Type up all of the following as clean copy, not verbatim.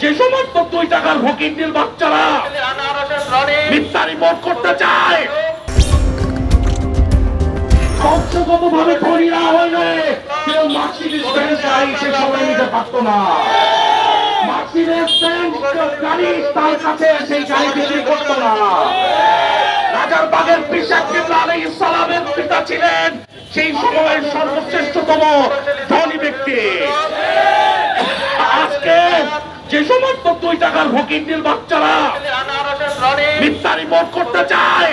যে সমস্ত 2 টাকার ফকিরদের বাচ্চারা মিথ্যা রিপোর্ট করতে চায়, বংশগতভাবে ধনী না হইলে কেউ মার্সিডিজ বেঞ্জ গাড়ি সে সময় নিতে পারত না। মার্সিডিজ বেঞ্জ গাড়ি তার কাছে সেই গাড়ি বিক্রি করতো না। রাজারবাগের পীর সাহেব কিবলা আলাইহিস সালামের পিতা ছিলেন সেই সময়ের সর্বশ্রেষ্ঠতম ধনী ব্যক্তি। আজকে যে সমস্ত 2 টাকার ফকিরদের বাচ্চারা মিথ্যা রিপোর্ট করতে চায়,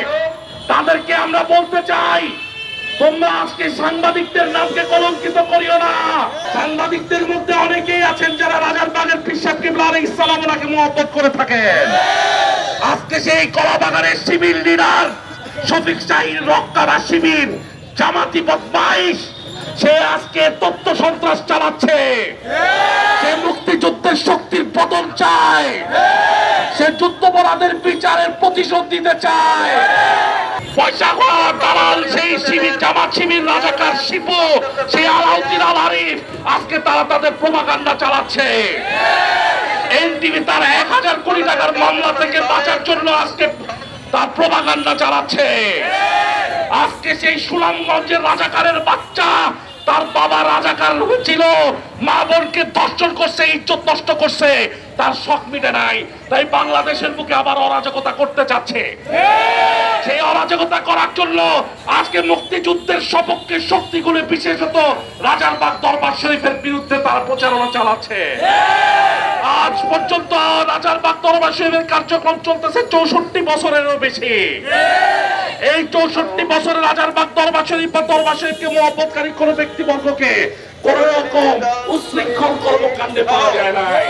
তাদেরকে আমরা বলতে চাই, তোমরা আজকে সাংবাদিকদের নামকে কলঙ্কিত করিও না। সাংবাদিকদের মধ্যে অনেকেই আছেন যারা রাজারবাগের পীর সাহেব কিবলা আলাইহিস সালাম ওনাকে মহব্বত করে থাকেন। আজকে সেই কলাবাগানের শিবির লিডার শফিক শাহীর রক্কারা শিবির জামাতি বদমাইশ, সে আজকে তথ্য সন্ত্রাস চালাচ্ছে। সে মুক্তিযুদ্ধের শক্তির পতন চায়, সে যুদ্ধাপরাধের বিচারের প্রতিশোধ দিতে চায়। পয়সা খাওয়া দালাল সেই শিবির জামাত শিবির রাজাকার শিপু, সেই আলাউদ্দিন আল আরিফ, আজকে তারা তাদের প্রোপাগান্ডা চালাচ্ছে। এনটিভি তার 1000 কোটি টাকার মামলা থেকে বাঁচার জন্য আজকে তার প্রোপাগান্ডা চালাচ্ছে। আজকে সেই সুনামগঞ্জের রাজাকারের বাচ্চা, তার বাবা রাজাকার ছিল, মা বোনকে ধর্ষণ করছে, ইজ্জত নষ্ট করছে, তার শখ মিটে নাই, তাই বাংলাদেশের বুকে আবার অরাজকতা করতে চাচ্ছে। সেই অরাজকতা করার জন্য আজকে মুক্তিযুদ্ধের সপক্ষে শক্তিগুলো, বিশেষত রাজারবাগ দরবার শরীফের বিরুদ্ধে তারা প্রচারণা চালাচ্ছে। আজ পর্যন্ত রাজারবাগ দরবার শরীফের কার্যক্রম চলতেছে 64 বছরেরও বেশি। এই 64 বছরে রাজারবাগ দরবার শরীফ বা দরবার শরীফকে মহব্বতকারী কোন ব্যক্তিবর্গকে কোন রকম উচ্ছৃঙ্খল কর্মকাণ্ডে পাওয়া যায় নাই।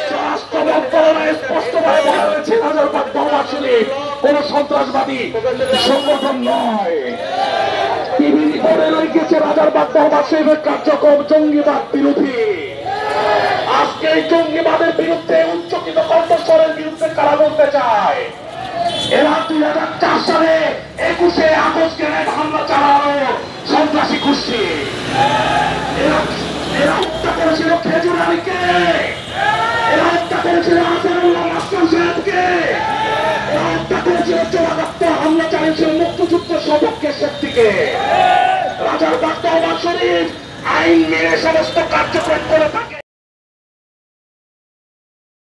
স্বরাষ্ট্র মন্ত্রণালয়ে স্পষ্টভাবে বলা হয়েছে রাজারবাগ দরবার শরীফ কোন সন্ত্রাসবাদী সংগঠন নয়। টিভি রিপোর্টে লিখেছে রাজারবাগ দরবার শরীফের কার্যক্রম জঙ্গিবাদ বিরোধী। আজকে এই জঙ্গিবাদের বিরুদ্ধে উচ্চকিত কণ্ঠস্বরের বিরুদ্ধে কারা বলতে চায়? এরা 2004 সালে 21শে আগস্ট গ্রেনেড হামলা চালানো সন্ত্রাসী গোষ্ঠী। এরা হত্যা করেছিল খেজুর আলীকে, এরা হত্যা করেছিল আসাদুল্লাহ মাস্টার সাহেবকে, এরা হত্যা করেছিল চোরাকাপ্তা, হামলা চালিয়েছিল মুক্তিযুদ্ধ সপক্ষে শক্তিকে। রাজারবাগ দরবার শরীফ আইন মেনে সমস্ত কার্যক্রম করে থাকে।